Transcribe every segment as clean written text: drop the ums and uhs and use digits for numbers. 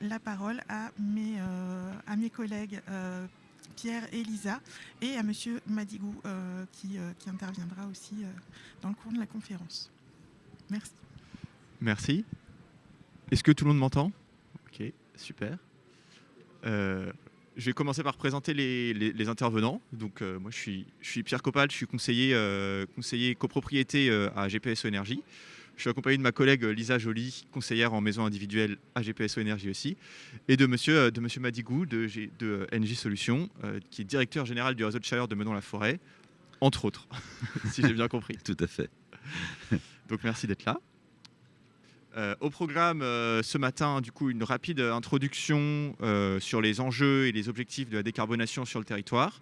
la parole à mes collègues Pierre et Lisa et à Monsieur Madigou qui interviendra aussi dans le cours de la conférence. Merci. Merci. Est-ce que tout le monde m'entend? Ok, super. Je vais commencer par présenter les intervenants. Donc, moi, je suis Pierre Copal, je suis conseiller copropriété à GPSO Énergie. Je suis accompagné de ma collègue Lisa Joly, conseillère en maison individuelle à GPSO Énergie aussi, et de monsieur Madigou de NJ Solutions, qui est directeur général du réseau de chaleur de Meudon-la-Forêt, entre autres, si j'ai bien compris. Tout à fait. Donc, merci d'être là. Au programme ce matin, du coup, une rapide introduction sur les enjeux et les objectifs de la décarbonation sur le territoire.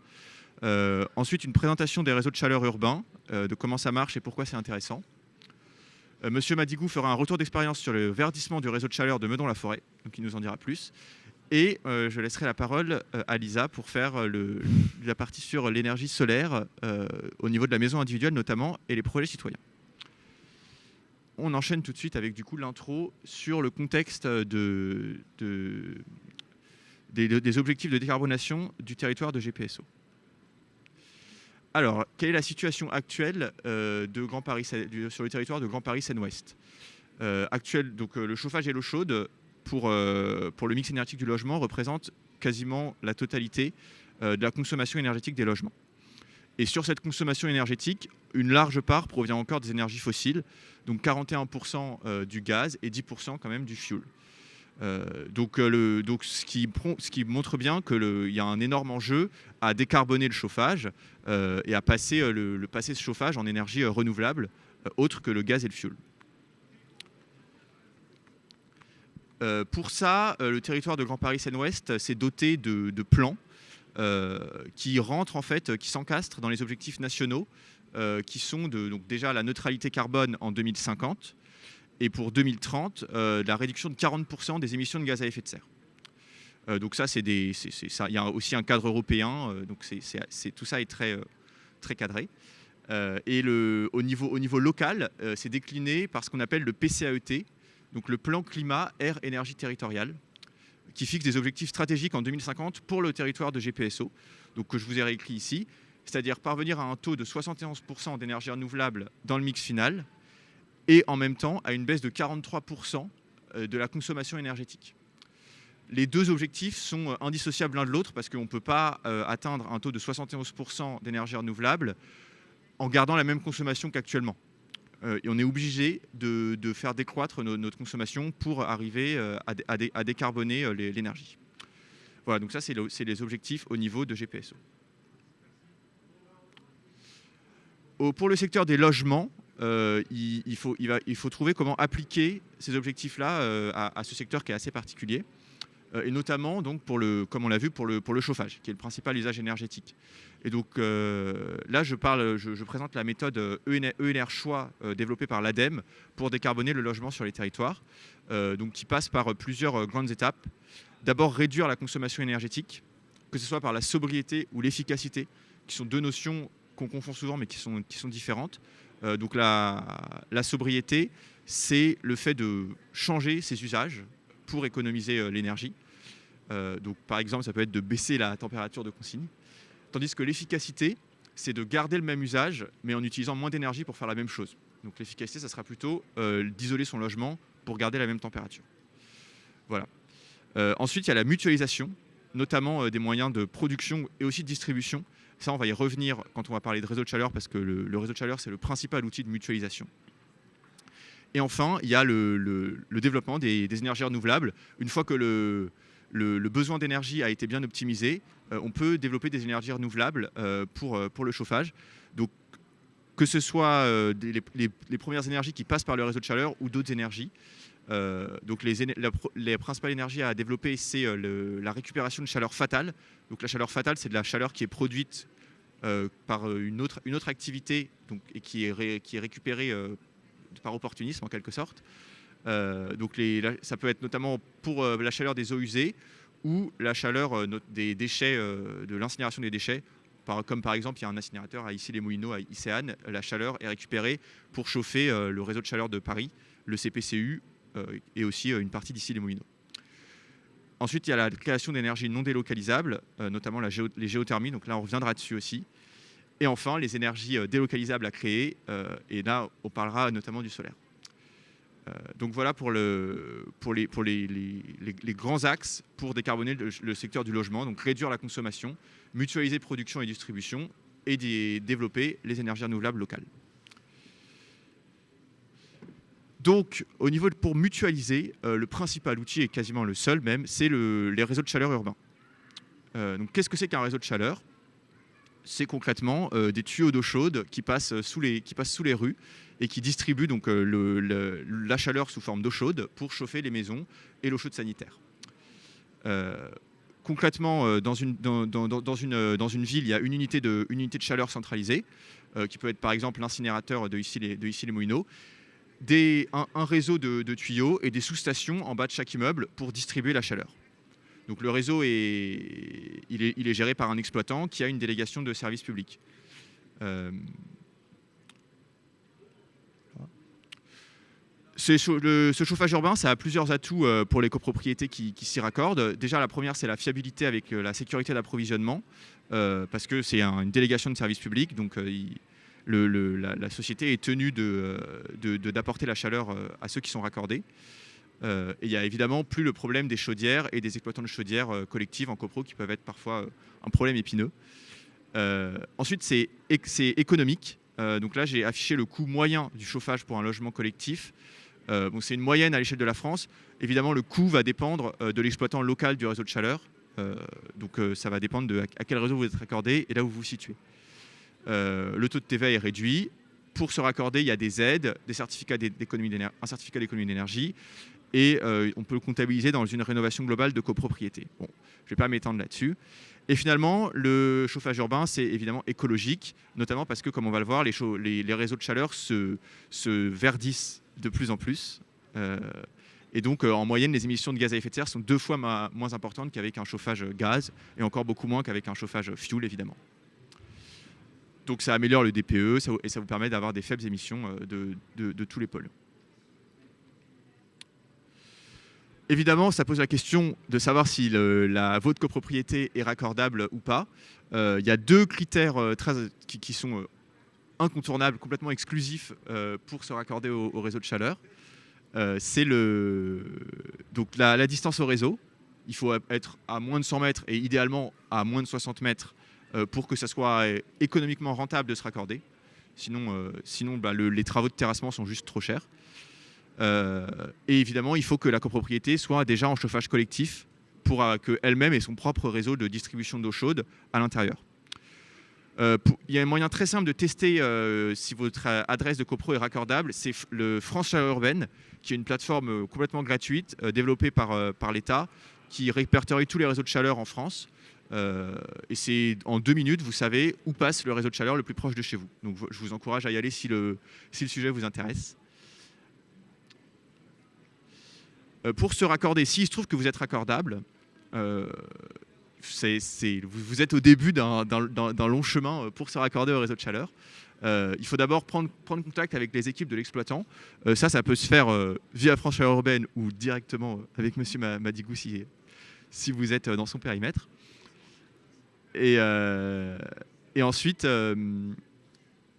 Ensuite, une présentation des réseaux de chaleur urbains, de comment ça marche et pourquoi c'est intéressant. Monsieur Madigou fera un retour d'expérience sur le verdissement du réseau de chaleur de Meudon-la-Forêt, donc il nous en dira plus. Et je laisserai la parole à Lisa pour faire la partie sur l'énergie solaire au niveau de la maison individuelle notamment et les projets citoyens. On enchaîne tout de suite avec du coup l'intro sur le contexte des objectifs de décarbonation du territoire de GPSO. Alors, quelle est la situation actuelle de Grand Paris, sur le territoire de Grand Paris Seine-Ouest donc, le chauffage et l'eau chaude pour le mix énergétique du logement représente quasiment la totalité de la consommation énergétique des logements. Et sur cette consommation énergétique, une large part provient encore des énergies fossiles, donc 41% du gaz et 10% quand même du fioul. Donc ce qui montre bien qu'il y a un énorme enjeu à décarboner le chauffage et à passer ce chauffage en énergie renouvelable, autre que le gaz et le fioul. Pour ça, le territoire de Grand Paris Seine-Ouest s'est doté de plans qui rentrent en fait, qui s'encastrent dans les objectifs nationaux qui sont donc déjà la neutralité carbone en 2050 et pour 2030 la réduction de 40% des émissions de gaz à effet de serre. Donc ça, il y a aussi un cadre européen, donc tout ça est très, très cadré. Et au niveau local, c'est décliné par ce qu'on appelle le PCAET, donc le plan climat, air, énergie territorial, qui fixe des objectifs stratégiques en 2050 pour le territoire de GPSO, donc que je vous ai réécrit ici, c'est-à-dire parvenir à un taux de 71% d'énergie renouvelable dans le mix final et en même temps à une baisse de 43% de la consommation énergétique. Les deux objectifs sont indissociables l'un de l'autre parce qu'on ne peut pas atteindre un taux de 71% d'énergie renouvelable en gardant la même consommation qu'actuellement. Et on est obligé de faire décroître notre consommation pour arriver à décarboner l'énergie. Voilà, donc ça, c'est les objectifs au niveau de GPSO. Pour le secteur des logements, il faut trouver comment appliquer ces objectifs-là à ce secteur qui est assez particulier. Et notamment, donc, comme on l'a vu, pour le chauffage, qui est le principal usage énergétique. Et donc là, je présente la méthode ENR Choix développée par l'ADEME pour décarboner le logement sur les territoires, donc qui passe par plusieurs grandes étapes. D'abord, réduire la consommation énergétique, que ce soit par la sobriété ou l'efficacité, qui sont deux notions qu'on confond souvent, mais qui sont différentes. Donc la sobriété, c'est le fait de changer ses usages pour économiser l'énergie. Donc, par exemple, ça peut être de baisser la température de consigne. Tandis que l'efficacité, c'est de garder le même usage, mais en utilisant moins d'énergie pour faire la même chose. Donc l'efficacité, ça sera plutôt d'isoler son logement pour garder la même température. Voilà. Ensuite, il y a la mutualisation, notamment des moyens de production et aussi de distribution. Ça, on va y revenir quand on va parler de réseau de chaleur, parce que le réseau de chaleur, c'est le principal outil de mutualisation. Et enfin, il y a le développement des énergies renouvelables. Une fois que le besoin d'énergie a été bien optimisé, on peut développer des énergies renouvelables pour le chauffage. Donc, que ce soit les premières énergies qui passent par le réseau de chaleur ou d'autres énergies. Donc les principales énergies à développer, c'est la récupération de chaleur fatale. Donc la chaleur fatale, c'est de la chaleur qui est produite par une autre activité donc, et qui est récupérée par opportunisme en quelque sorte. Donc ça peut être notamment pour la chaleur des eaux usées ou la chaleur des déchets, de l'incinération des déchets. Comme par exemple, il y a un incinérateur à Issy-les-Moulineaux, à Icéane. La chaleur est récupérée pour chauffer le réseau de chaleur de Paris, le CPCU, et aussi une partie d'Issy-les-Moulineaux. Ensuite, il y a la création d'énergies non délocalisables, notamment les géothermies. Donc là, on reviendra dessus aussi. Et enfin, les énergies délocalisables à créer. Et là, on parlera notamment du solaire. Donc voilà pour les grands axes pour décarboner le secteur du logement. Donc réduire la consommation, mutualiser production et distribution et développer les énergies renouvelables locales. Donc, pour mutualiser, le principal outil, et quasiment le seul même, c'est les réseaux de chaleur urbains. Donc, qu'est-ce que c'est qu'un réseau de chaleur ? C'est concrètement des tuyaux d'eau chaude qui passent sous les rues et qui distribuent donc, la chaleur sous forme d'eau chaude pour chauffer les maisons et l'eau chaude sanitaire. Concrètement, dans une ville, il y a une unité de chaleur centralisée, qui peut être par exemple l'incinérateur de Issy-les-Moulineaux, un réseau de tuyaux et des sous-stations en bas de chaque immeuble pour distribuer la chaleur. Donc le réseau il est géré par un exploitant qui a une délégation de service public. Ce chauffage urbain, ça a plusieurs atouts pour les copropriétés qui s'y raccordent. Déjà, la première, c'est la fiabilité avec la sécurité d'approvisionnement, parce que c'est une délégation de service public, donc la société est tenue d'apporter la chaleur à ceux qui sont raccordés. Et il y a évidemment plus le problème des chaudières et des exploitants de chaudières collectives en copro qui peuvent être parfois un problème épineux. Ensuite, c'est économique. Donc là, j'ai affiché le coût moyen du chauffage pour un logement collectif. C'est une moyenne à l'échelle de la France. Évidemment, le coût va dépendre de l'exploitant local du réseau de chaleur. Donc ça va dépendre à quel réseau vous êtes raccordé et là où vous vous situez. Le taux de TVA est réduit. Pour se raccorder, il y a des aides, un certificat d'économie d'énergie, et on peut le comptabiliser dans une rénovation globale de copropriété. Bon, je ne vais pas m'étendre là-dessus. Et finalement, le chauffage urbain, c'est évidemment écologique, notamment parce que, comme on va le voir, les réseaux de chaleur se verdissent de plus en plus. Et donc, en moyenne, les émissions de gaz à effet de serre sont 2 fois moins importantes qu'avec un chauffage gaz, et encore beaucoup moins qu'avec un chauffage fioul, évidemment. Donc ça améliore le DPE et ça vous permet d'avoir des faibles émissions de tous les pôles. Évidemment, ça pose la question de savoir si votre copropriété est raccordable ou pas. Il y a 2 critères qui sont incontournables, complètement exclusifs pour se raccorder au réseau de chaleur. C'est donc la distance au réseau. Il faut être à moins de 100 mètres et idéalement à moins de 60 mètres pour que ça soit économiquement rentable de se raccorder. Sinon les travaux de terrassement sont juste trop chers. Et évidemment, il faut que la copropriété soit déjà en chauffage collectif pour qu'elle-même ait son propre réseau de distribution d'eau chaude à l'intérieur. Il y a un moyen très simple de tester si votre adresse de copro est raccordable, c'est le France Chaleur Urbaine, qui est une plateforme complètement gratuite développée par l'État, qui répertorie tous les réseaux de chaleur en France. Et c'est en 2 minutes, vous savez où passe le réseau de chaleur le plus proche de chez vous. Donc je vous encourage à y aller si le sujet vous intéresse. Pour se raccorder, s'il se trouve que vous êtes raccordable, vous êtes au début d'un long chemin pour se raccorder au réseau de chaleur. Il faut d'abord prendre contact avec les équipes de l'exploitant. Ça peut se faire via France Chaleur Urbaine ou directement avec monsieur Madigou si vous êtes dans son périmètre. Et ensuite, il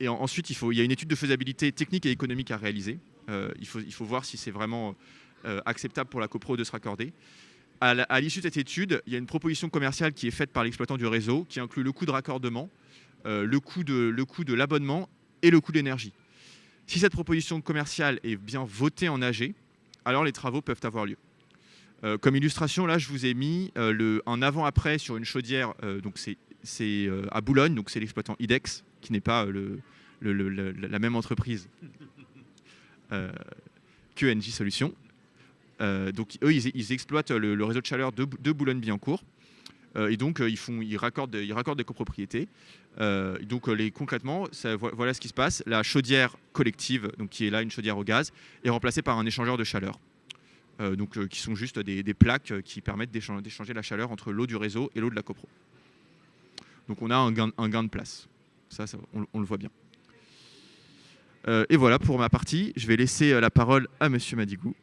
y a une étude de faisabilité technique et économique à réaliser. Il faut voir si c'est vraiment acceptable pour la copro de se raccorder. À l'issue de cette étude, il y a une proposition commerciale qui est faite par l'exploitant du réseau, qui inclut le coût de raccordement, le coût de l'abonnement et le coût d'énergie. Si cette proposition commerciale est bien votée en AG, alors les travaux peuvent avoir lieu. Comme illustration, là, je vous ai mis un avant-après sur une chaudière. Donc c'est à Boulogne, donc c'est l'exploitant IDEX, qui n'est pas la même entreprise que NJ Solutions. Donc eux, ils exploitent le réseau de chaleur de Boulogne-Billancourt. Et donc ils raccordent des copropriétés. Donc concrètement, voilà ce qui se passe. La chaudière collective, donc qui est là une chaudière au gaz, est remplacée par un échangeur de chaleur. Qui sont juste des plaques qui permettent d'échanger la chaleur entre l'eau du réseau et l'eau de la copro. Donc on a un gain de place. Ça on le voit bien. Et voilà pour ma partie. Je vais laisser la parole à monsieur Madigou.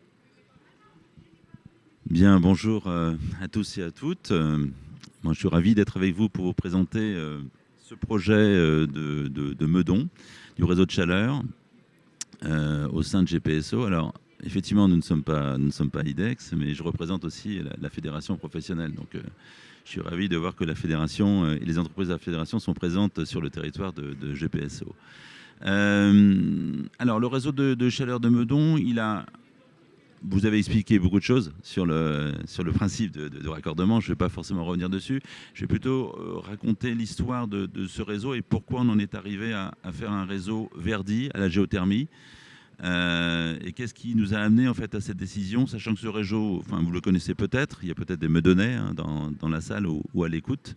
Bien, bonjour à tous et à toutes. Moi, je suis ravi d'être avec vous pour vous présenter ce projet de Meudon, du réseau de chaleur au sein de GPSO. Alors, effectivement, nous ne sommes pas IDEX, mais je représente aussi la fédération professionnelle. Donc, je suis ravi de voir que la fédération et les entreprises de la fédération sont présentes sur le territoire de GPSO. Alors, le réseau de chaleur de Meudon, vous avez expliqué beaucoup de choses sur le principe de raccordement. Je ne vais pas forcément revenir dessus. Je vais plutôt raconter l'histoire de ce réseau et pourquoi on en est arrivé à faire un réseau verdi à la géothermie. Et qu'est-ce qui nous a amené en fait à cette décision, sachant que ce réseau, enfin vous le connaissez peut-être, il y a peut-être des Meudonnais dans la salle ou à l'écoute.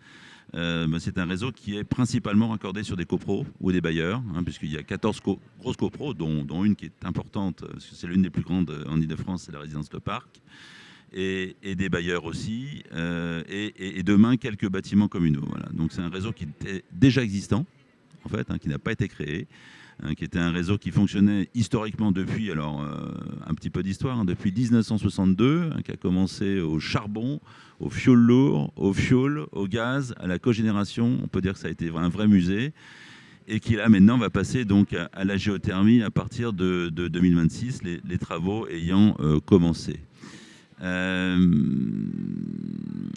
C'est un réseau qui est principalement raccordé sur des copros ou des bailleurs, puisqu'il y a 14 grosses copros, dont une qui est importante, parce que c'est l'une des plus grandes en Ile-de-France, c'est la résidence Le Parc, et des bailleurs aussi, et demain quelques bâtiments communaux. Voilà. Donc c'est un réseau qui était déjà existant, en fait, qui n'a pas été créé, qui était un réseau qui fonctionnait historiquement depuis, un petit peu d'histoire, depuis 1962, qui a commencé au charbon, au fioul lourd, au fioul, au gaz, à la cogénération. On peut dire que ça a été un vrai musée et qui là maintenant va passer donc à la géothermie à partir de 2026, les travaux ayant commencé.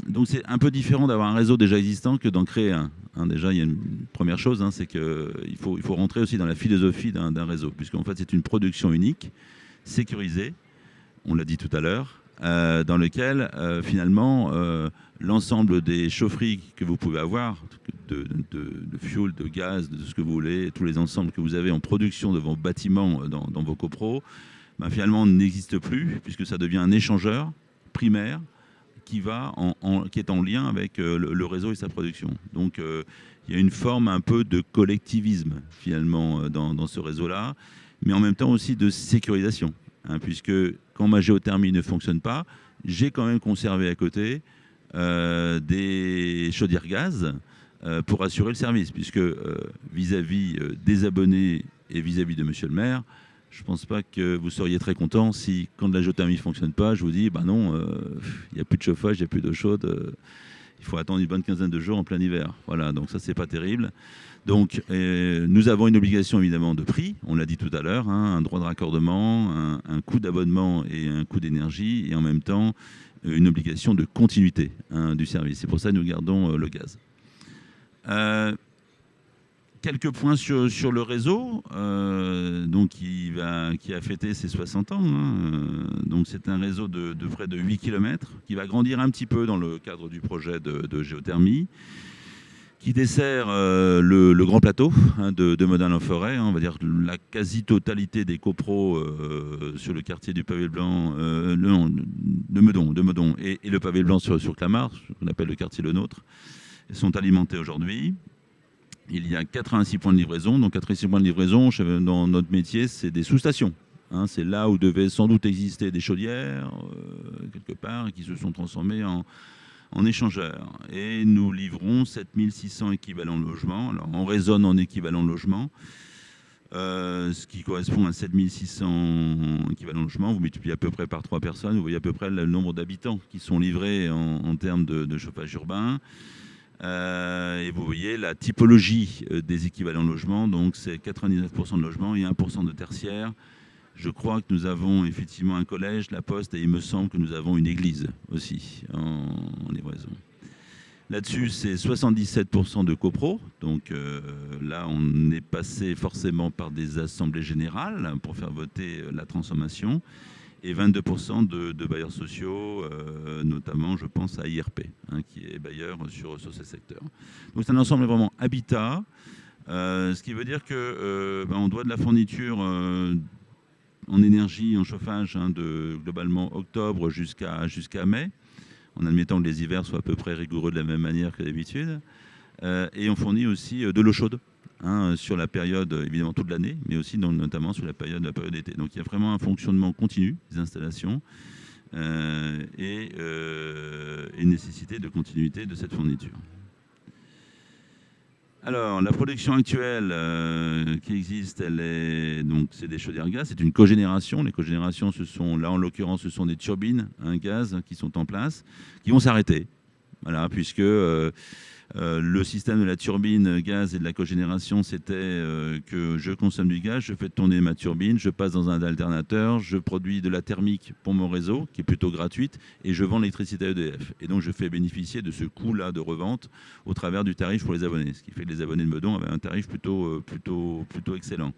Donc c'est un peu différent d'avoir un réseau déjà existant que d'en créer un. Déjà, il y a une première chose, c'est qu'il faut rentrer aussi dans la philosophie d'un réseau, puisqu'en fait c'est une production unique, sécurisée, on l'a dit tout à l'heure, dans lequel finalement l'ensemble des chaufferies que vous pouvez avoir, de fioul, de gaz, de ce que vous voulez, tous les ensembles que vous avez en production de vos bâtiments dans vos finalement n'existe plus, puisque ça devient un échangeur primaire qui est en lien avec le réseau et sa production. Donc il y a une forme un peu de collectivisme finalement dans ce réseau-là, mais en même temps aussi de sécurisation, puisque quand ma géothermie ne fonctionne pas, j'ai quand même conservé à côté des chaudières gaz pour assurer le service, puisque vis-à-vis des abonnés et vis-à-vis de monsieur le maire, je ne pense pas que vous seriez très content si, quand la géothermie ne fonctionne pas, je vous dis, non, il n'y a plus de chauffage, il n'y a plus d'eau chaude, il faut attendre une bonne quinzaine de jours en plein hiver. Voilà, donc ça, c'est pas terrible. Donc, nous avons une obligation, évidemment, de prix, on l'a dit tout à l'heure, un droit de raccordement, un coût d'abonnement et un coût d'énergie, et en même temps, une obligation de continuité du service. C'est pour ça que nous gardons le gaz. Quelques points sur le réseau, qui a fêté ses 60 ans. Donc c'est un réseau de près de 8 km qui va grandir un petit peu dans le cadre du projet de géothermie, qui dessert le grand plateau de Modane-en-Forêt. On va dire la quasi-totalité des copros sur le quartier du Pavé Blanc, de Meudon et le Pavé Blanc sur Clamart, qu'on appelle le quartier Le Nôtre, sont alimentés aujourd'hui. Il y a 86 points de livraison. Donc 86 points de livraison, dans notre métier, c'est des sous-stations. C'est là où devaient sans doute exister des chaudières, quelque part, qui se sont transformées en échangeurs. Et nous livrons 7600 équivalents logements. Alors on raisonne en équivalents logements, ce qui correspond à 7600 équivalents logements. Vous multipliez à peu près par 3 personnes, vous voyez à peu près le nombre d'habitants qui sont livrés en termes de chauffage urbain. Et vous voyez la typologie des équivalents logements, donc c'est 99% de logements et 1% de tertiaire. Je crois que nous avons effectivement un collège, la poste, et il me semble que nous avons une église aussi en livraison. Là-dessus, c'est 77% de copro. Donc là, on est passé forcément par des assemblées générales pour faire voter la transformation. Et 22% de bailleurs sociaux, notamment, je pense, à IRP, qui est bailleur sur ces secteurs. Donc c'est un ensemble vraiment habitat, ce qui veut dire qu'on doit de la fourniture en énergie, en chauffage, de globalement octobre jusqu'à mai, en admettant que les hivers soient à peu près rigoureux de la même manière que d'habitude. Et on fournit aussi de l'eau chaude. Sur la période, évidemment toute l'année, mais aussi notamment sur la période d'été. Donc il y a vraiment un fonctionnement continu des installations et une nécessité de continuité de cette fourniture. Alors, la production actuelle qui existe, c'est des chaudières gaz, c'est une cogénération. Les cogénérations, là en l'occurrence, ce sont des turbines, gaz qui sont en place, qui vont s'arrêter. Voilà, puisque le système de la turbine gaz et de la cogénération, c'était que je consomme du gaz, je fais tourner ma turbine, je passe dans un alternateur, je produis de la thermique pour mon réseau, qui est plutôt gratuite, et je vends l'électricité à EDF. Et donc, je fais bénéficier de ce coût-là de revente au travers du tarif pour les abonnés. Ce qui fait que les abonnés de Meudon avaient un tarif plutôt excellent.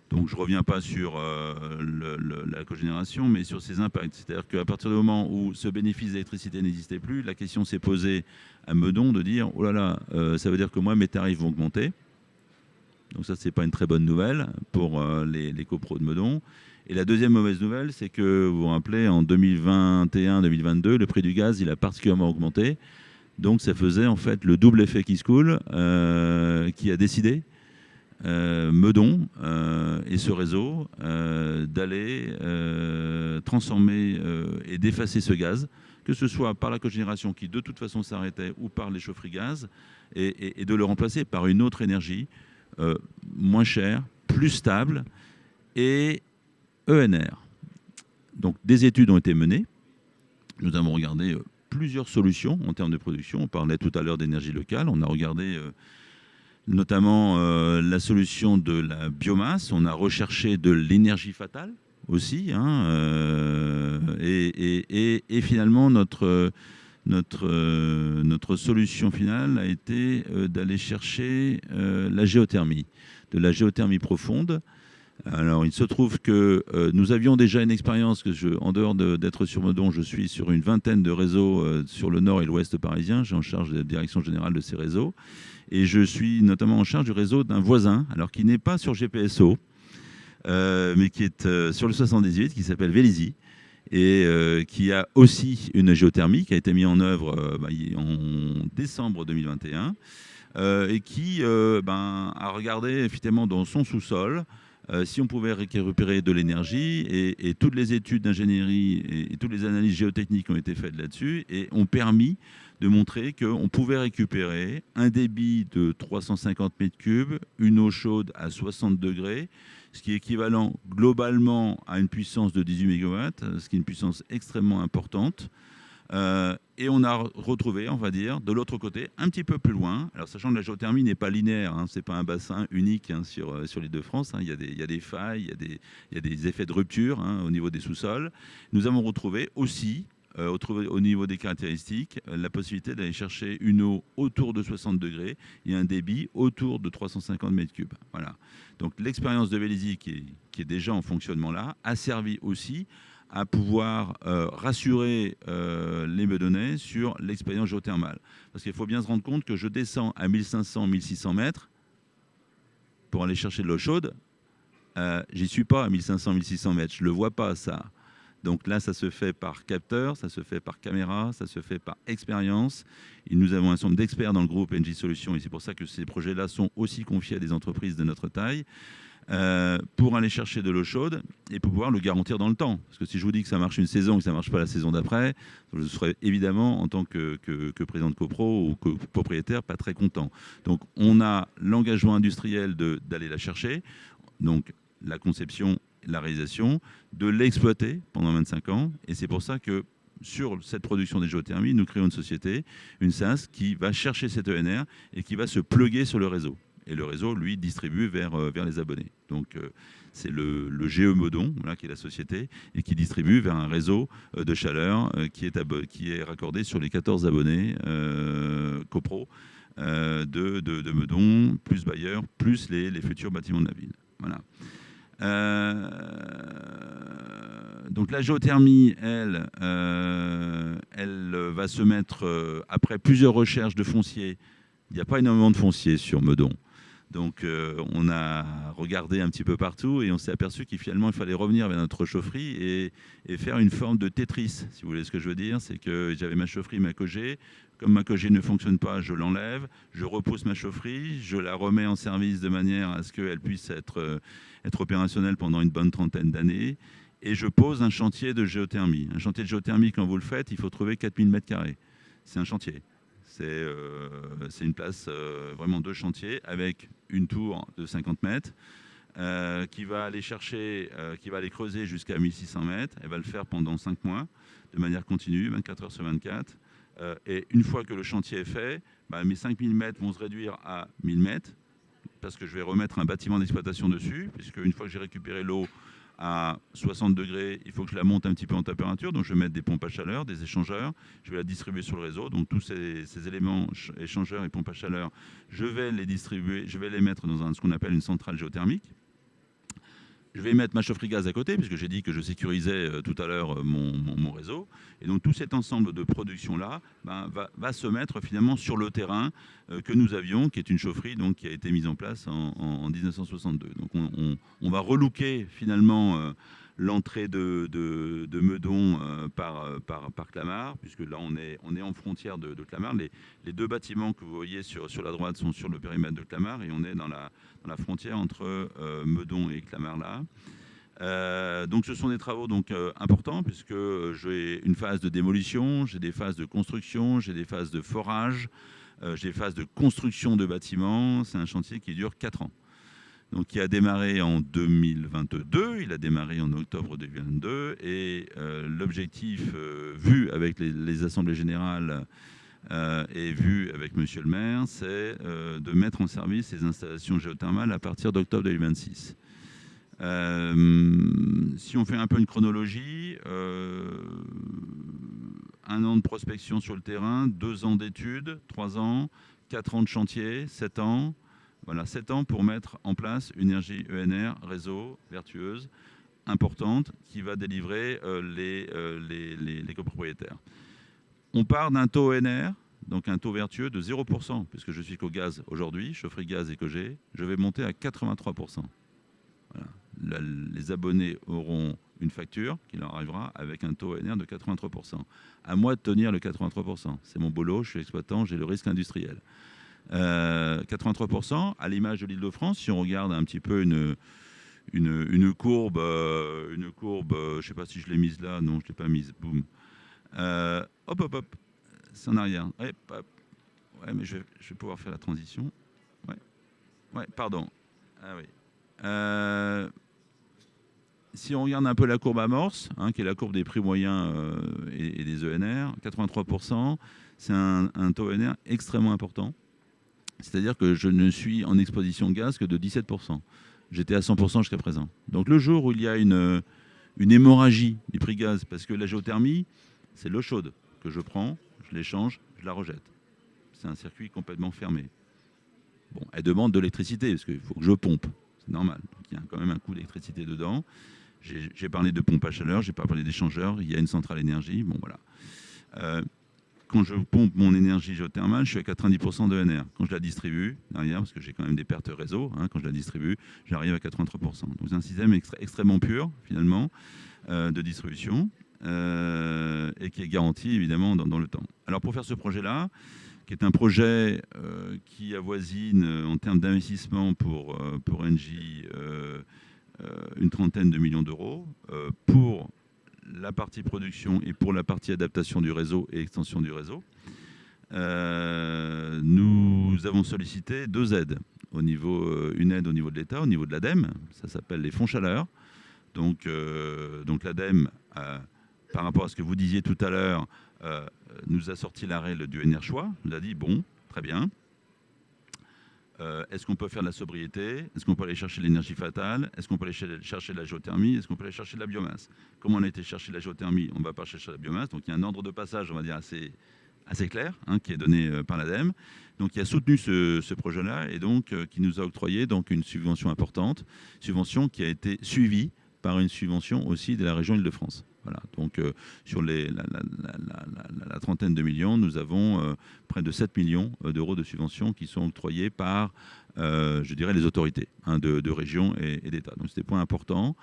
Donc, je ne reviens pas sur la cogénération, mais sur ses impacts. C'est-à-dire qu'à partir du moment où ce bénéfice d'électricité n'existait plus, la question s'est posée à Meudon de dire « Oh là là, ça veut dire que moi, mes tarifs vont augmenter ». Donc ça, ce n'est pas une très bonne nouvelle pour les copros de Meudon. Et la deuxième mauvaise nouvelle, c'est que, vous vous rappelez, en 2021-2022, le prix du gaz, il a particulièrement augmenté. Donc ça faisait en fait le double effet qui se coule, qui a décidé Meudon et ce réseau d'aller transformer et d'effacer ce gaz, que ce soit par la cogénération qui de toute façon s'arrêtait ou par les chaufferies gaz, et de le remplacer par une autre énergie moins chère, plus stable et ENR. Donc des études ont été menées. Nous avons regardé plusieurs solutions en termes de production. On parlait tout à l'heure d'énergie locale. On a regardé notamment la solution de la biomasse. On a recherché de l'énergie fatale aussi. Et finalement, notre solution finale a été d'aller chercher la géothermie, de la géothermie profonde. Alors, il se trouve que nous avions déjà une expérience, en dehors d'être sur Meudon, je suis sur une vingtaine de réseaux sur le nord et l'ouest parisien. J'ai en charge de la direction générale de ces réseaux. Et je suis notamment en charge du réseau d'un voisin, alors qui n'est pas sur GPSO, mais qui est sur le 78, qui s'appelle Vélizy, et qui a aussi une géothermie qui a été mise en œuvre en décembre 2021, et qui a regardé effectivement dans son sous-sol si on pouvait récupérer de l'énergie, et toutes les études d'ingénierie et toutes les analyses géotechniques ont été faites là-dessus et ont permis de montrer qu'on pouvait récupérer un débit de 350 mètres cubes, une eau chaude à 60 degrés, ce qui est équivalent globalement à une puissance de 18 MW, ce qui est une puissance extrêmement importante. Et on a retrouvé, on va dire, de l'autre côté, un petit peu plus loin, alors sachant que la géothermie n'est pas linéaire, ce n'est pas un bassin unique sur l'Île-de-France, il y a des failles, il y a des effets de rupture au niveau des sous-sols. Nous avons retrouvé aussi, au niveau des caractéristiques, la possibilité d'aller chercher une eau autour de 60 degrés et un débit autour de 350 mètres cubes. Voilà. Donc l'expérience de Vélizy, qui est déjà en fonctionnement là, a servi aussi à pouvoir rassurer les Meudonnais sur l'expérience géothermale. Parce qu'il faut bien se rendre compte que je descends à 1500-1600 mètres pour aller chercher de l'eau chaude. J'y suis pas à 1500-1600 mètres, je ne le vois pas ça. Donc là, ça se fait par capteur, ça se fait par caméra, ça se fait par expérience. Et nous avons un certain nombre d'experts dans le groupe Engie Solutions, et c'est pour ça que ces projets-là sont aussi confiés à des entreprises de notre taille, pour aller chercher de l'eau chaude et pour pouvoir le garantir dans le temps. Parce que si je vous dis que ça marche une saison et que ça ne marche pas la saison d'après, je serais évidemment, en tant que président de copro ou copropriétaire, pas très content. Donc on a l'engagement industriel d'aller la chercher, donc la conception, la réalisation, de l'exploiter pendant 25 ans. Et c'est pour ça que sur cette production des géothermies, nous créons une société, une SAS, qui va chercher cette ENR et qui va se pluguer sur le réseau. Et le réseau, lui, distribue vers les abonnés. Donc, c'est le GE Meudon, qui est la société, et qui distribue vers un réseau de chaleur qui est raccordé sur les 14 abonnés copro de Meudon, plus bailleurs, plus les futurs bâtiments de la ville. Voilà. Donc la géothermie, elle va se mettre, après plusieurs recherches de foncier. Il n'y a pas énormément de foncier sur Meudon. Donc on a regardé un petit peu partout et on s'est aperçu qu'il fallait revenir vers notre chaufferie et faire une forme de Tetris, si vous voulez ce que je veux dire. C'est que j'avais ma chaufferie, ma cogé. Comme ma cogé ne fonctionne pas, je l'enlève, je repousse ma chaufferie, je la remets en service de manière à ce qu'elle puisse être opérationnelle pendant une bonne trentaine d'années. Et je pose un chantier de géothermie. Un chantier de géothermie, quand vous le faites, il faut trouver 4000 m². C'est un chantier. C'est une place vraiment de chantier avec une tour de 50 mètres qui va aller chercher, qui va aller creuser jusqu'à 1600 mètres. Elle va le faire pendant 5 mois de manière continue, 24 heures sur 24. Et une fois que le chantier est fait, mes 5000 mètres vont se réduire à 1000 mètres parce que je vais remettre un bâtiment d'exploitation dessus, puisque une fois que j'ai récupéré l'eau à 60 degrés, il faut que je la monte un petit peu en température. Donc, je vais mettre des pompes à chaleur, des échangeurs. Je vais la distribuer sur le réseau. Donc, tous ces éléments, échangeurs et pompes à chaleur, je vais les distribuer, je vais les mettre dans ce qu'on appelle une centrale géothermique. Je vais mettre ma chaufferie gaz à côté, puisque j'ai dit que je sécurisais tout à l'heure mon réseau. Et donc, tout cet ensemble de production-là va se mettre finalement sur le terrain que nous avions, qui est une chaufferie donc, qui a été mise en place en 1962. Donc, on va relooker finalement l'entrée de Meudon par Clamart, puisque là, on est en frontière de Clamart. Les deux bâtiments que vous voyez sur la droite sont sur le périmètre de Clamart, et on est dans la frontière entre Meudon et Clamart là. Donc ce sont des travaux importants, puisque j'ai une phase de démolition, j'ai des phases de construction, j'ai des phases de forage, j'ai des phases de construction de bâtiments. C'est un chantier qui dure 4 ans. Donc, qui a démarré en 2022, il a démarré en octobre 2022, et l'objectif vu avec les assemblées générales et vu avec Monsieur le maire, c'est de mettre en service ces installations géothermales à partir d'octobre 2026. Si on fait un peu une chronologie, 1 an de prospection sur le terrain, 2 ans d'études, 3 ans, 4 ans de chantier, 7 ans. Voilà, 7 ans pour mettre en place une énergie ENR, réseau, vertueuse, importante, qui va délivrer les copropriétaires. On part d'un taux ENR, donc un taux vertueux de 0%, puisque je suis qu'au gaz aujourd'hui, chaufferie gaz et COGE, je vais monter à 83%. Voilà. Les abonnés auront une facture qui leur arrivera avec un taux ENR de 83%. À moi de tenir le 83%. C'est mon boulot, je suis exploitant, j'ai le risque industriel. 83%, à l'image de l'Île-de-France, si on regarde un petit peu une courbe, je ne sais pas si je l'ai mise là, non, je ne l'ai pas mise, boum. Hop, c'est en arrière. Ouais, mais je vais pouvoir faire la transition. Ouais, pardon. Ah oui. Si on regarde un peu la courbe amorce, qui est la courbe des prix moyens et des ENR, 83%, c'est un taux ENR extrêmement important. C'est-à-dire que je ne suis en exposition gaz que de 17%. J'étais à 100% jusqu'à présent. Donc le jour où il y a une hémorragie du prix gaz, parce que la géothermie, c'est l'eau chaude que je prends, je l'échange, je la rejette. C'est un circuit complètement fermé. Bon, elle demande de l'électricité, parce qu'il faut que je pompe. C'est normal. Donc, il y a quand même un coût d'électricité dedans. J'ai parlé de pompe à chaleur, j'ai pas parlé d'échangeur, il y a une centrale énergie. Bon, voilà. Quand je pompe mon énergie géothermale, je suis à 90% de ENR. Quand je la distribue, derrière, parce que j'ai quand même des pertes réseau, quand je la distribue, j'arrive à 83%. Donc c'est un système extrêmement pur, finalement, de distribution, et qui est garanti, évidemment, dans le temps. Alors pour faire ce projet-là, qui est un projet qui avoisine, en termes d'investissement pour Engie, une trentaine de millions d'euros, pour la partie production et pour la partie adaptation du réseau et extension du réseau. Nous avons sollicité 2 aides. Une aide au niveau de l'État, au niveau de l'ADEME, ça s'appelle les fonds chaleur. Donc l'ADEME, par rapport à ce que vous disiez tout à l'heure, nous a sorti l'arrêt du NR choix. Nous a dit, bon, très bien. Est-ce qu'on peut faire de la sobriété? Est-ce qu'on peut aller chercher l'énergie fatale? Est-ce qu'on peut aller chercher de la géothermie? Est-ce qu'on peut aller chercher de la biomasse? Comme on a été chercher de la géothermie, on ne va pas chercher la biomasse. Donc il y a un ordre de passage, on va dire, assez clair, qui est donné par l'ADEME. Donc qui a soutenu ce projet-là et donc qui nous a octroyé donc, une subvention importante, subvention qui a été suivie par une subvention aussi de la région Île-de-France. Voilà. Donc sur la trentaine de millions, nous avons près de 7 millions d'euros de subventions qui sont octroyés par, je dirais, les autorités de région et d'État. Donc c'est des points importants.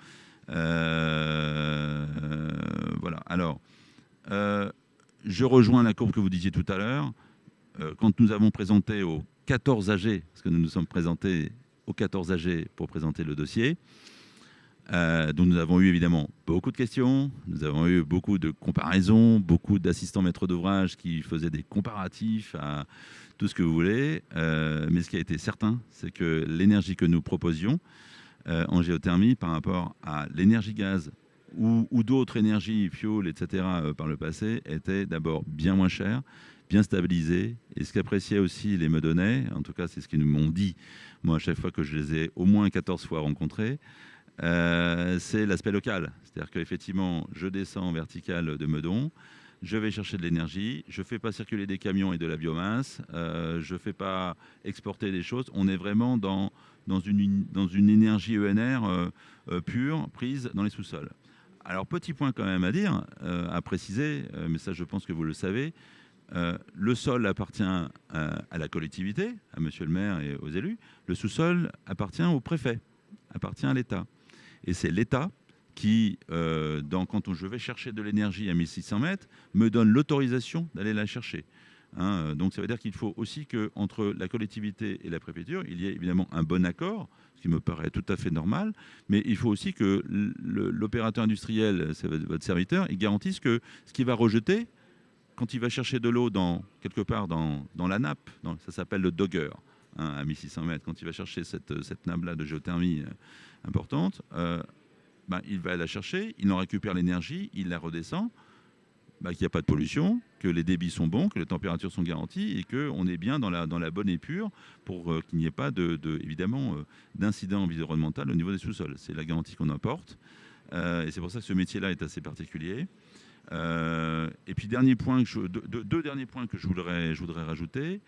Voilà. Alors, je rejoins la courbe que vous disiez tout à l'heure. Quand nous avons présenté aux 14 AG, parce que nous nous sommes présentés aux 14 AG pour présenter le dossier, dont nous avons eu évidemment beaucoup de questions, nous avons eu beaucoup de comparaisons, beaucoup d'assistants maîtres d'ouvrage qui faisaient des comparatifs à tout ce que vous voulez. Mais ce qui a été certain, c'est que l'énergie que nous proposions en géothermie par rapport à l'énergie gaz ou d'autres énergies, fuel, etc., par le passé, était d'abord bien moins chère, bien stabilisée. Et ce qu'appréciaient aussi les Meudonnais, en tout cas c'est ce qu'ils m'ont dit, moi à chaque fois que je les ai au moins 14 fois rencontrés, c'est l'aspect local. C'est-à-dire qu'effectivement, je descends en vertical de Meudon, je vais chercher de l'énergie, je ne fais pas circuler des camions et de la biomasse, je ne fais pas exporter des choses. On est vraiment dans une énergie ENR pure, prise dans les sous-sols. Alors, petit point quand même à dire, à préciser, mais ça je pense que vous le savez, le sol appartient à la collectivité, à monsieur le maire et aux élus. Le sous-sol appartient au préfet, appartient à l'État. Et c'est l'État qui, quand je vais chercher de l'énergie à 1600 mètres, me donne l'autorisation d'aller la chercher. Donc ça veut dire qu'il faut aussi qu'entre la collectivité et la préfecture, il y ait évidemment un bon accord, ce qui me paraît tout à fait normal, mais il faut aussi que l'opérateur industriel, c'est votre serviteur, il garantisse que ce qu'il va rejeter, quand il va chercher de l'eau quelque part dans la nappe, ça s'appelle le dogger, à 1600 mètres, quand il va chercher cette nappe-là de géothermie importante, il va la chercher, il en récupère l'énergie, il la redescend, qu'il n'y a pas de pollution, que les débits sont bons, que les températures sont garanties et qu'on est bien dans la bonne épure pour qu'il n'y ait pas évidemment d'incident environnemental au niveau des sous-sols. C'est la garantie qu'on apporte et c'est pour ça que ce métier-là est assez particulier. Et puis deux derniers points que je voudrais rajouter.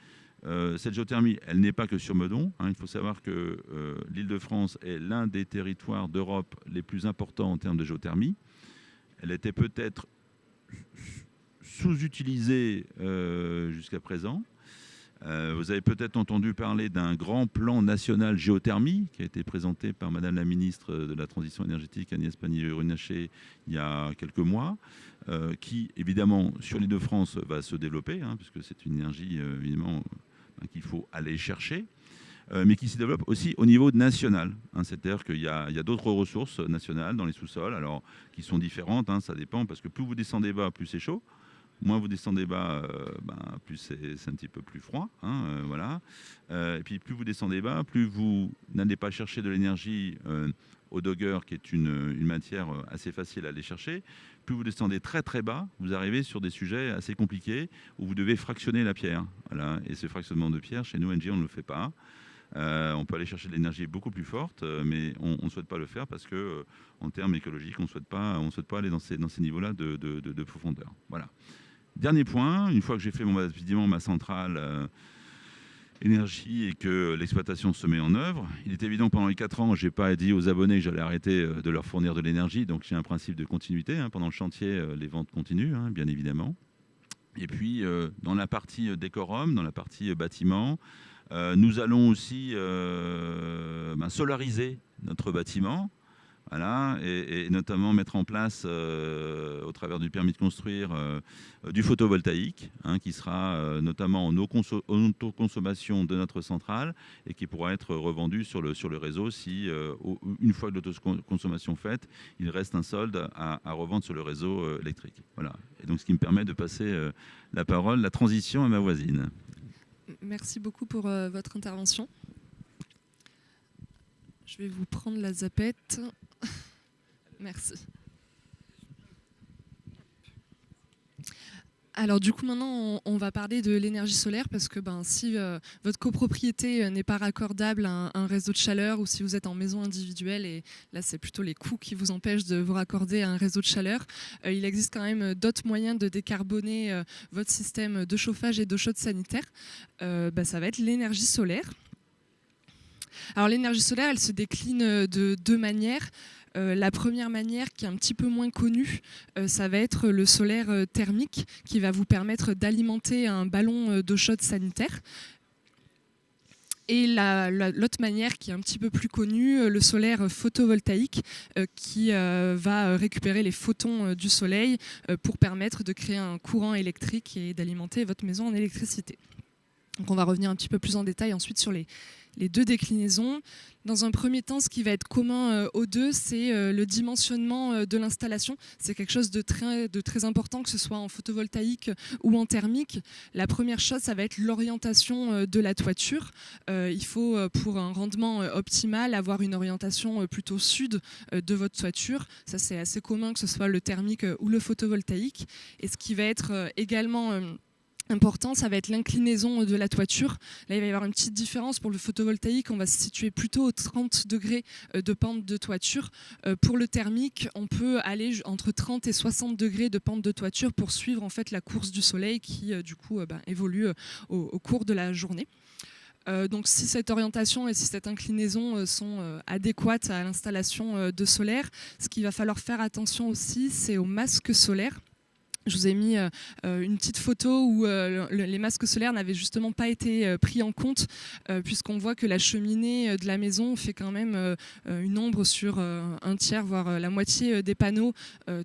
Cette géothermie, elle n'est pas que sur Meudon. Il faut savoir que l'Île-de-France est l'un des territoires d'Europe les plus importants en termes de géothermie. Elle était peut-être sous-utilisée jusqu'à présent. Vous avez peut-être entendu parler d'un grand plan national géothermie qui a été présenté par Madame la ministre de la Transition énergétique, Agnès Pannier-Runacher, il y a quelques mois, qui, évidemment, sur l'Île-de-France, va se développer, puisque c'est une énergie, évidemment, qu'il faut aller chercher, mais qui se développe aussi au niveau national. C'est-à-dire qu'il y a d'autres ressources nationales dans les sous-sols, alors qui sont différentes, ça dépend, parce que plus vous descendez bas, plus c'est chaud. Moins vous descendez bas, plus c'est un petit peu plus froid. Voilà. Et puis plus vous descendez bas, plus vous n'allez pas chercher de l'énergie au dogger, qui est une matière assez facile à aller chercher. Plus vous descendez très très bas, vous arrivez sur des sujets assez compliqués où vous devez fractionner la pierre. Voilà. Et ce fractionnement de pierre, chez nous, NG, on ne le fait pas. On peut aller chercher de l'énergie beaucoup plus forte, mais on ne souhaite pas le faire parce que, en termes écologiques, on ne souhaite pas aller dans ces niveaux-là de profondeur. Voilà. Dernier point, une fois que j'ai fait évidemment ma centrale énergie et que l'exploitation se met en œuvre, il est évident que pendant les 4 ans, je n'ai pas dit aux abonnés que j'allais arrêter de leur fournir de l'énergie, donc j'ai un principe de continuité. Pendant le chantier, les ventes continuent, bien évidemment. Et puis, dans la partie décorum, dans la partie bâtiment, nous allons aussi solariser notre bâtiment. Voilà, et notamment mettre en place, au travers du permis de construire, du photovoltaïque, qui sera notamment en autoconsommation de notre centrale et qui pourra être revendu sur le réseau si, une fois que l'autoconsommation faite, il reste un solde à revendre sur le réseau électrique. Voilà. Et donc, ce qui me permet de passer la transition à ma voisine. Merci beaucoup pour votre intervention. Je vais vous prendre la zapette. Merci. Alors du coup maintenant on va parler de l'énergie solaire parce que si votre copropriété n'est pas raccordable à un réseau de chaleur ou si vous êtes en maison individuelle, et là c'est plutôt les coûts qui vous empêchent de vous raccorder à un réseau de chaleur, il existe quand même d'autres moyens de décarboner votre système de chauffage et d'eau chaude sanitaire. Ça va être l'énergie solaire. Alors l'énergie solaire, elle se décline de 2 manières. La première manière, qui est un petit peu moins connue, ça va être le solaire thermique, qui va vous permettre d'alimenter un ballon d'eau chaude sanitaire. Et l'autre manière, qui est un petit peu plus connue, le solaire photovoltaïque, qui va récupérer les photons du soleil pour permettre de créer un courant électrique et d'alimenter votre maison en électricité. Donc on va revenir un petit peu plus en détail ensuite sur les deux déclinaisons. Dans un premier temps, ce qui va être commun aux deux, c'est le dimensionnement de l'installation. C'est quelque chose de très important, que ce soit en photovoltaïque ou en thermique. La première chose, ça va être l'orientation de la toiture. Il faut, pour un rendement optimal, avoir une orientation plutôt sud de votre toiture. Ça, c'est assez commun, que ce soit le thermique ou le photovoltaïque. Et ce qui va être également important, ça va être l'inclinaison de la toiture. Là, il va y avoir une petite différence. Pour le photovoltaïque, on va se situer plutôt aux 30 degrés de pente de toiture. Pour le thermique, on peut aller entre 30 et 60 degrés de pente de toiture pour suivre en fait la course du soleil qui, du coup, évolue au cours de la journée. Donc si cette orientation et si cette inclinaison sont adéquates à l'installation de solaire, ce qu'il va falloir faire attention aussi, c'est au masque solaire. Je vous ai mis une petite photo où les masques solaires n'avaient justement pas été pris en compte, puisqu'on voit que la cheminée de la maison fait quand même une ombre sur un tiers, voire la moitié des panneaux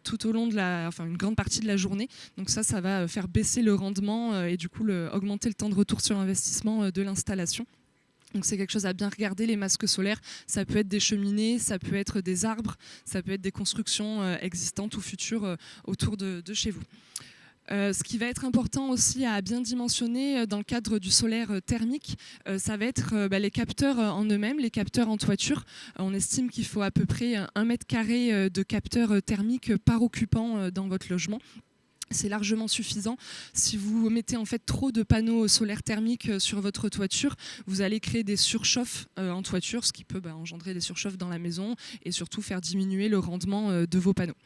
tout au long de une grande partie de la journée. Donc ça va faire baisser le rendement et du coup augmenter le temps de retour sur investissement de l'installation. Donc c'est quelque chose à bien regarder, les masques solaires. Ça peut être des cheminées, ça peut être des arbres, ça peut être des constructions existantes ou futures autour de chez vous. Ce qui va être important aussi à bien dimensionner dans le cadre du solaire thermique, ça va être les capteurs en eux-mêmes, les capteurs en toiture. On estime qu'il faut à peu près 1 mètre carré de capteurs thermiques par occupant dans votre logement. C'est largement suffisant. Si vous mettez en fait trop de panneaux solaires thermiques sur votre toiture, vous allez créer des surchauffes en toiture, ce qui peut engendrer des surchauffes dans la maison et surtout faire diminuer le rendement de vos panneaux.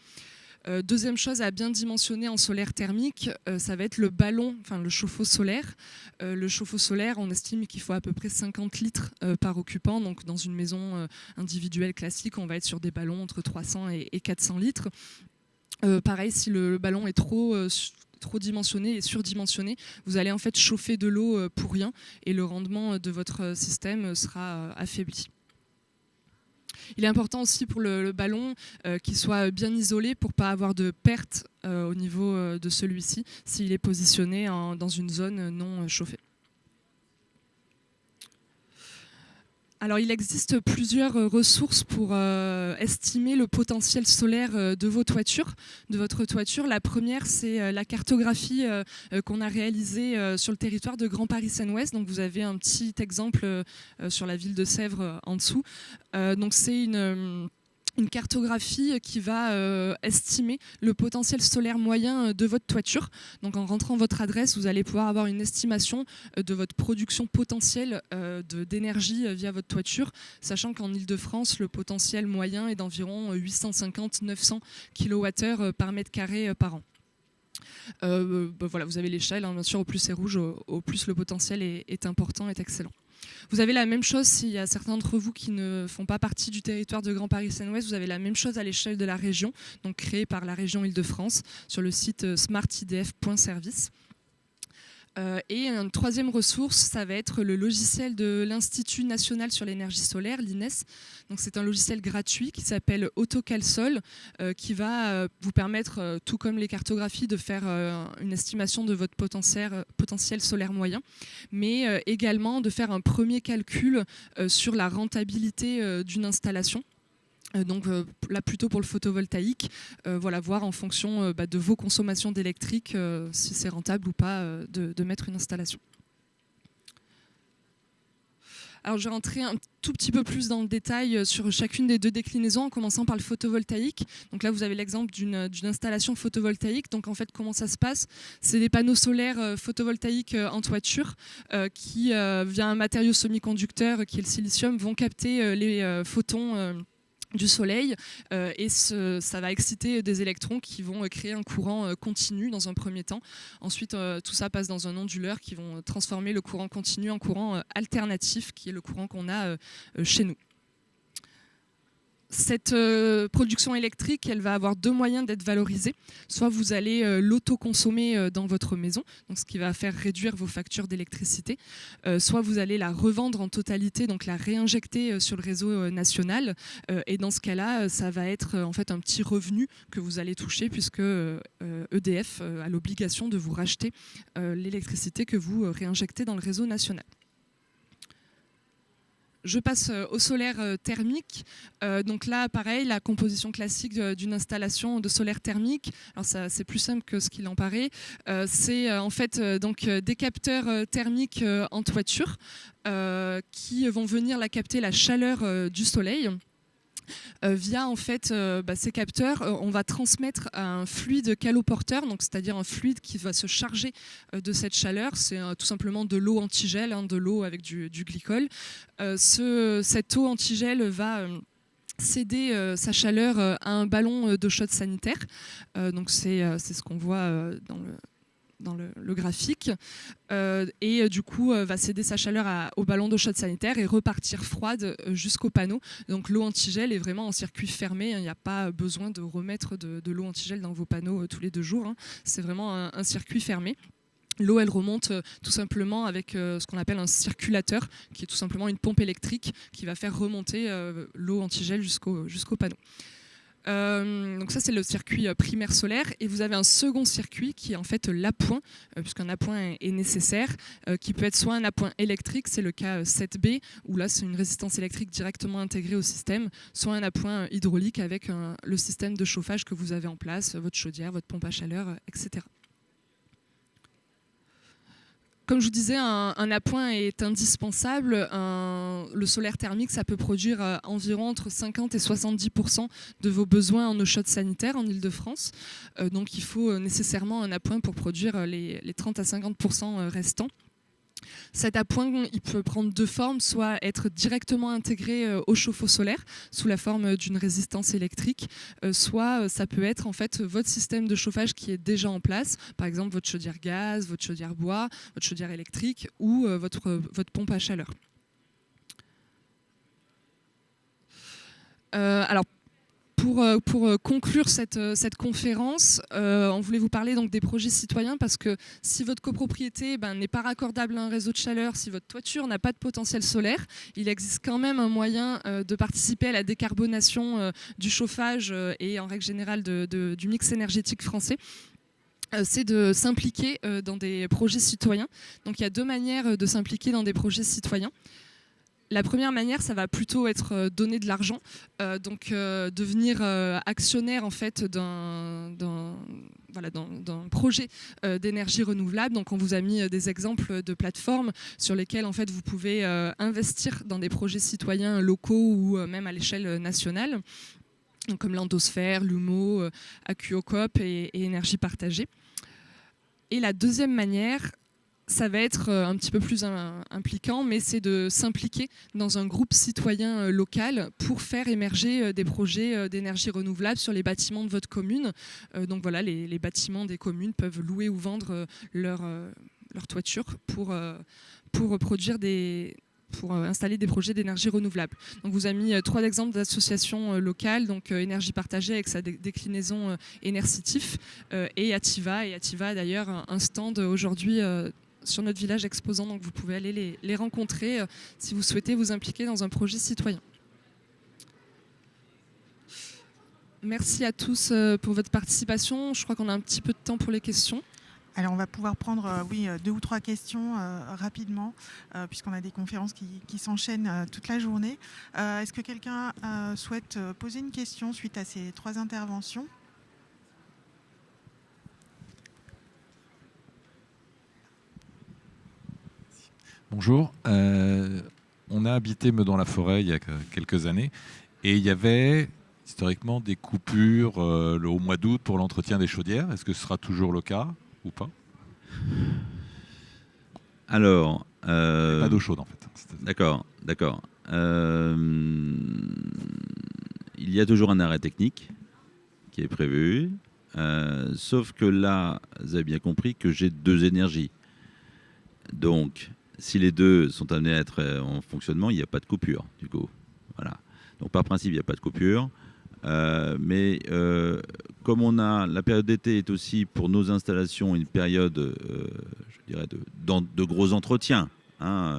Deuxième chose à bien dimensionner en solaire thermique, ça va être le ballon, le chauffe-eau solaire. Le chauffe-eau solaire, on estime qu'il faut à peu près 50 litres par occupant. Donc dans une maison individuelle classique, on va être sur des ballons entre 300 et 400 litres. Pareil, si le ballon est trop dimensionné et surdimensionné, vous allez en fait chauffer de l'eau pour rien et le rendement de votre système sera affaibli. Il est important aussi pour le ballon qu'il soit bien isolé pour ne pas avoir de perte au niveau de celui-ci s'il est positionné dans une zone non chauffée. Alors, il existe plusieurs ressources pour estimer le potentiel solaire de votre toiture. La première, c'est la cartographie qu'on a réalisée sur le territoire de Grand Paris Seine-Ouest. Donc, vous avez un petit exemple sur la ville de Sèvres en dessous. Donc, c'est une cartographie qui va estimer le potentiel solaire moyen de votre toiture. Donc en rentrant votre adresse, vous allez pouvoir avoir une estimation de votre production potentielle d'énergie via votre toiture, sachant qu'en Ile-de-France, le potentiel moyen est d'environ 850-900 kWh par mètre carré par an. Voilà, vous avez l'échelle, bien sûr, au plus c'est rouge, au plus le potentiel est important, est excellent. Vous avez la même chose s'il y a certains d'entre vous qui ne font pas partie du territoire de Grand Paris Seine-Ouest, vous avez la même chose à l'échelle de la région, donc créée par la région Île-de-France sur le site smartidf.service. Et une troisième ressource, ça va être le logiciel de l'Institut national sur l'énergie solaire, l'INES. Donc c'est un logiciel gratuit qui s'appelle AutoCalSol, qui va vous permettre, tout comme les cartographies, de faire une estimation de votre potentiel solaire moyen, mais également de faire un premier calcul sur la rentabilité d'une installation. Donc là plutôt pour le photovoltaïque, voir en fonction de vos consommations d'électrique si c'est rentable ou pas de mettre une installation. Alors je vais rentrer un tout petit peu plus dans le détail sur chacune des deux déclinaisons, en commençant par le photovoltaïque. Donc là vous avez l'exemple d'une installation photovoltaïque. Donc en fait comment ça se passe? C'est des panneaux solaires photovoltaïques en toiture qui, via un matériau semi-conducteur qui est le silicium, vont capter les photons du soleil et ça va exciter des électrons qui vont créer un courant continu dans un premier temps. Ensuite, tout ça passe dans un onduleur qui vont transformer le courant continu en courant alternatif, qui est le courant qu'on a chez nous. Cette production électrique, elle va avoir deux moyens d'être valorisée. Soit vous allez l'autoconsommer dans votre maison, donc ce qui va faire réduire vos factures d'électricité, soit vous allez la revendre en totalité, donc la réinjecter sur le réseau national. Et dans ce cas-là, ça va être en fait un petit revenu que vous allez toucher puisque EDF a l'obligation de vous racheter l'électricité que vous réinjectez dans le réseau national. Je passe au solaire thermique. Donc là, pareil, la composition classique d'une installation de solaire thermique. Alors ça, c'est plus simple que ce qu'il en paraît. C'est en fait donc des capteurs thermiques en toiture qui vont venir capter la chaleur du soleil. Via en fait ces capteurs, on va transmettre un fluide caloporteur, donc c'est-à-dire un fluide qui va se charger de cette chaleur. C'est tout simplement de l'eau antigel, de l'eau avec du glycol. Cette eau antigel va céder sa chaleur à un ballon d'eau chaude sanitaire. Donc c'est ce qu'on voit dans le graphique, et du coup va céder sa chaleur au ballon d'eau chaude sanitaire et repartir froide jusqu'au panneau. Donc l'eau antigel est vraiment en circuit fermé, il n'y a pas besoin de remettre de l'eau antigel dans vos panneaux tous les 2 jours, c'est vraiment un circuit fermé. L'eau, elle remonte tout simplement avec ce qu'on appelle un circulateur, qui est tout simplement une pompe électrique qui va faire remonter l'eau antigel jusqu'au panneau. Donc ça, c'est le circuit primaire solaire, et vous avez un second circuit qui est en fait l'appoint, puisqu'un appoint est nécessaire, qui peut être soit un appoint électrique, c'est le cas 7B, où là c'est une résistance électrique directement intégrée au système, soit un appoint hydraulique avec le système de chauffage que vous avez en place, votre chaudière, votre pompe à chaleur, etc. Comme je vous disais, un appoint est indispensable. Le solaire thermique, ça peut produire environ entre 50 et 70% de vos besoins en eau chaude sanitaire en Île-de-France. Donc il faut nécessairement un appoint pour produire les 30 à 50% restants. Cet appoint, il peut prendre 2 formes, soit être directement intégré au chauffe-eau solaire sous la forme d'une résistance électrique, soit ça peut être en fait votre système de chauffage qui est déjà en place, par exemple votre chaudière gaz, votre chaudière bois, votre chaudière électrique ou votre pompe à chaleur. Alors, pour conclure cette conférence, on voulait vous parler donc des projets citoyens, parce que si votre copropriété n'est pas raccordable à un réseau de chaleur, si votre toiture n'a pas de potentiel solaire, il existe quand même un moyen de participer à la décarbonation du chauffage et en règle générale du mix énergétique français. C'est de s'impliquer dans des projets citoyens. Donc il y a 2 manières de s'impliquer dans des projets citoyens. La première manière, ça va plutôt être donner de l'argent, donc devenir actionnaire en fait d'un projet d'énergie renouvelable. Donc on vous a mis des exemples de plateformes sur lesquelles en fait vous pouvez investir dans des projets citoyens locaux ou même à l'échelle nationale, comme l'Endosphère, l'UMO, AQOCOP et Énergie partagée. Et la deuxième manière, ça va être un petit peu plus impliquant, mais c'est de s'impliquer dans un groupe citoyen local pour faire émerger des projets d'énergie renouvelable sur les bâtiments de votre commune. Donc voilà, les bâtiments des communes peuvent louer ou vendre leur toiture pour installer des projets d'énergie renouvelable. Donc, vous avez mis 3 exemples d'associations locales, donc Énergie partagée avec sa déclinaison Énercitif, et Ativa. Et Ativa a d'ailleurs un stand aujourd'hui sur notre village exposant, donc vous pouvez aller les rencontrer si vous souhaitez vous impliquer dans un projet citoyen. Merci à tous pour votre participation. Je crois qu'on a un petit peu de temps pour les questions. Alors on va pouvoir prendre 2 ou 3 questions rapidement, puisqu'on a des conférences qui s'enchaînent toute la journée. Est-ce que quelqu'un souhaite poser une question suite à ces 3 interventions ? Bonjour. On a habité Meudon la Forêt il y a quelques années, et il y avait historiquement des coupures au mois d'août pour l'entretien des chaudières. Est-ce que ce sera toujours le cas ou pas ? Alors, pas d'eau chaude en fait. D'accord. Il y a toujours un arrêt technique qui est prévu, sauf que là, vous avez bien compris que j'ai 2 énergies. Donc, si les 2 sont amenés à être en fonctionnement, il n'y a pas de coupure, du coup. Voilà. Donc par principe, il n'y a pas de coupure. Mais comme la période d'été est aussi pour nos installations une période, je dirais, de gros entretiens,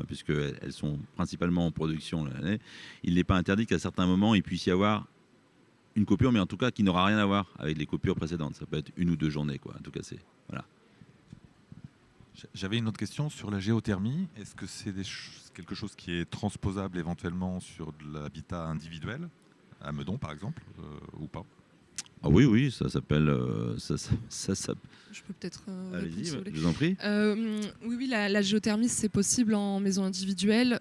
puisqu'elles sont principalement en production l'année, il n'est pas interdit qu'à certains moments, il puisse y avoir une coupure, mais en tout cas qui n'aura rien à voir avec les coupures précédentes. Ça peut être 1 ou 2 journées, quoi. En tout cas, voilà. J'avais une autre question sur la géothermie. Est-ce que c'est quelque chose qui est transposable éventuellement sur de l'habitat individuel, à Meudon par exemple, ou pas? Ah oui, ça s'appelle... Je peux peut-être Allez-y, répondre, si vous voulez. je vous en prie. Oui, la géothermie, c'est possible en maison individuelle.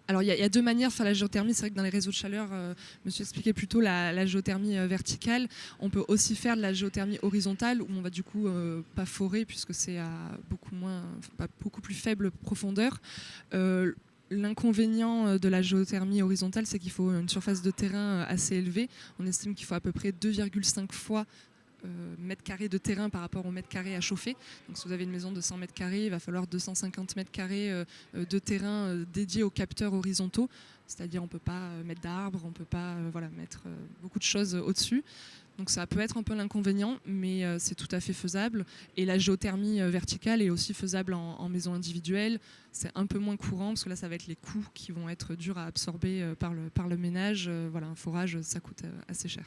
Alors, il y a 2 manières de faire la géothermie. C'est vrai que dans les réseaux de chaleur, monsieur expliquait plutôt la géothermie verticale. On peut aussi faire de la géothermie horizontale, où on va du coup pas forer, puisque c'est à beaucoup plus faible profondeur. L'inconvénient de la géothermie horizontale, c'est qu'il faut une surface de terrain assez élevée. On estime qu'il faut à peu près 2,5 fois mètres carrés de terrain par rapport au mètre carré à chauffer. Donc si vous avez une maison de 100 mètres carrés, il va falloir 250 mètres carrés de terrain dédié aux capteurs horizontaux. C'est-à-dire on ne peut pas mettre d'arbres, on ne peut pas mettre beaucoup de choses au-dessus. Donc ça peut être un peu l'inconvénient, mais c'est tout à fait faisable. Et la géothermie verticale est aussi faisable en maison individuelle. C'est un peu moins courant, parce que là, ça va être les coûts qui vont être durs à absorber par le ménage. Un forage, ça coûte assez cher.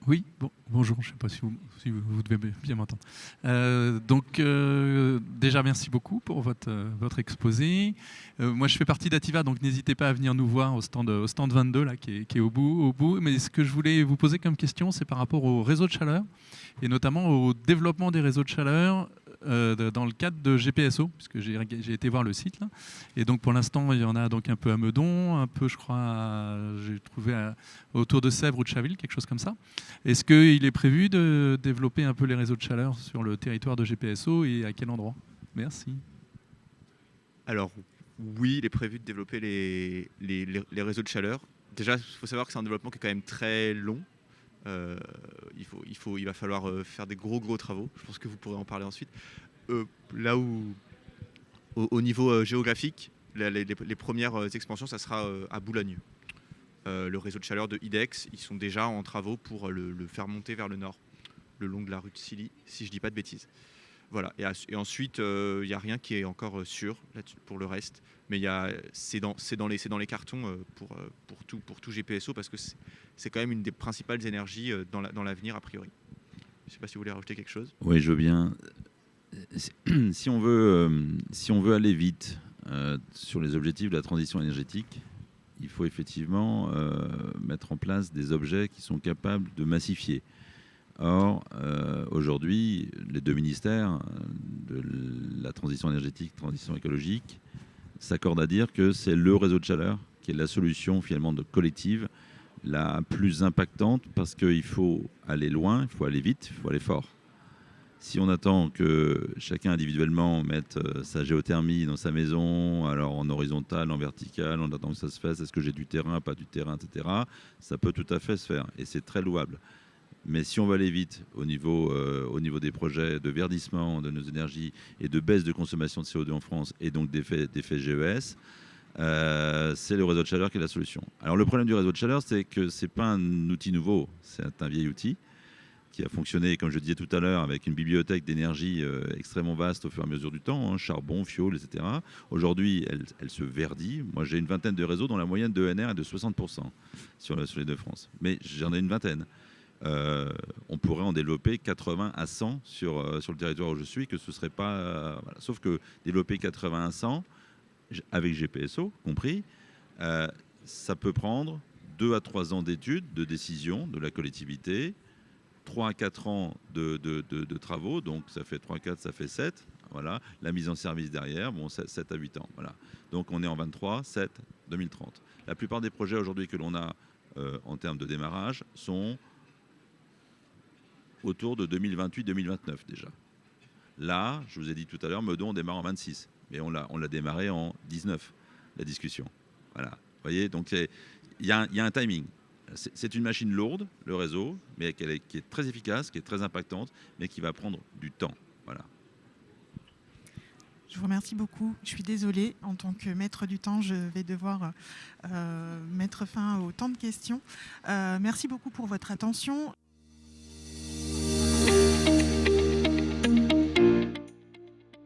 Oui, bonjour, je ne sais pas si vous devez bien m'entendre. Déjà, merci beaucoup pour votre exposé. Moi, je fais partie d'Ativa, donc n'hésitez pas à venir nous voir au stand 22, là, qui est au bout. Mais ce que je voulais vous poser comme question, c'est par rapport au réseau de chaleur, et notamment au développement des réseaux de chaleur dans le cadre de GPSO, puisque j'ai été voir le site là. Et donc pour l'instant il y en a donc un peu à Meudon, un peu je crois j'ai trouvé autour de Sèvres ou de Chaville, quelque chose comme ça. Est-ce qu'il est prévu de développer un peu les réseaux de chaleur sur le territoire de GPSO, et à quel endroit? Merci. Alors oui, il est prévu de développer les réseaux de chaleur. Déjà, il faut savoir que c'est un développement qui est quand même très long. Il va falloir faire des gros travaux. Je pense que vous pourrez en parler ensuite. Là où, au niveau géographique, les premières expansions, ça sera à Boulogne. Le réseau de chaleur de IDEX, ils sont déjà en travaux pour le faire monter vers le nord, le long de la rue de Silly, si je ne dis pas de bêtises. Voilà. Et ensuite, il n'y a rien qui est encore sûr pour le reste. Mais c'est dans les cartons pour tout GPSO, parce que c'est quand même une des principales énergies dans l'avenir, a priori. Je ne sais pas si vous voulez rajouter quelque chose. Oui, je veux bien. Si on veut aller vite sur les objectifs de la transition énergétique, il faut effectivement mettre en place des objets qui sont capables de massifier. Or, aujourd'hui, les 2 ministères de la transition énergétique, transition écologique, s'accordent à dire que c'est le réseau de chaleur qui est la solution finalement collective la plus impactante, parce qu'il faut aller loin, il faut aller vite, il faut aller fort. Si on attend que chacun individuellement mette sa géothermie dans sa maison, alors en horizontal, en vertical, on attend que ça se fasse, est-ce que j'ai du terrain, pas du terrain, etc., ça peut tout à fait se faire, et c'est très louable. Mais si on va aller vite au niveau des projets de verdissement de nos énergies et de baisse de consommation de CO2 en France, et donc d'effet GES, c'est le réseau de chaleur qui est la solution. Alors le problème du réseau de chaleur, c'est que ce n'est pas un outil nouveau, c'est un vieil outil qui a fonctionné, comme je disais tout à l'heure, avec une bibliothèque d'énergie extrêmement vaste au fur et à mesure du temps, charbon, fioul, etc. Aujourd'hui, elle se verdit. Moi, j'ai une vingtaine de réseaux dont la moyenne de ENR est de 60% sur les deux France. Mais j'en ai une vingtaine. On pourrait en développer 80 à 100 sur le territoire où je suis, que ce serait pas... voilà. Sauf que développer 80 à 100, avec GPSO compris, ça peut prendre 2 à 3 ans d'études, de décision de la collectivité, 3 à 4 ans de travaux, donc ça fait 3, 4, ça fait 7. Voilà. La mise en service derrière, 7 à 8 ans. Voilà. Donc on est en 23, 7, 2030. La plupart des projets aujourd'hui que l'on a en termes de démarrage sont autour de 2028-2029 déjà. Là, je vous ai dit tout à l'heure, Meudon, on démarre en 26. Mais on l'a démarré en 19, la discussion. Voilà. Vous voyez, donc il y a un timing. C'est une machine lourde, le réseau, mais qui est très efficace, qui est très impactante, mais qui va prendre du temps. Voilà. Je vous remercie beaucoup. Je suis désolée, en tant que maître du temps, je vais devoir mettre fin au temps de questions. Merci beaucoup pour votre attention.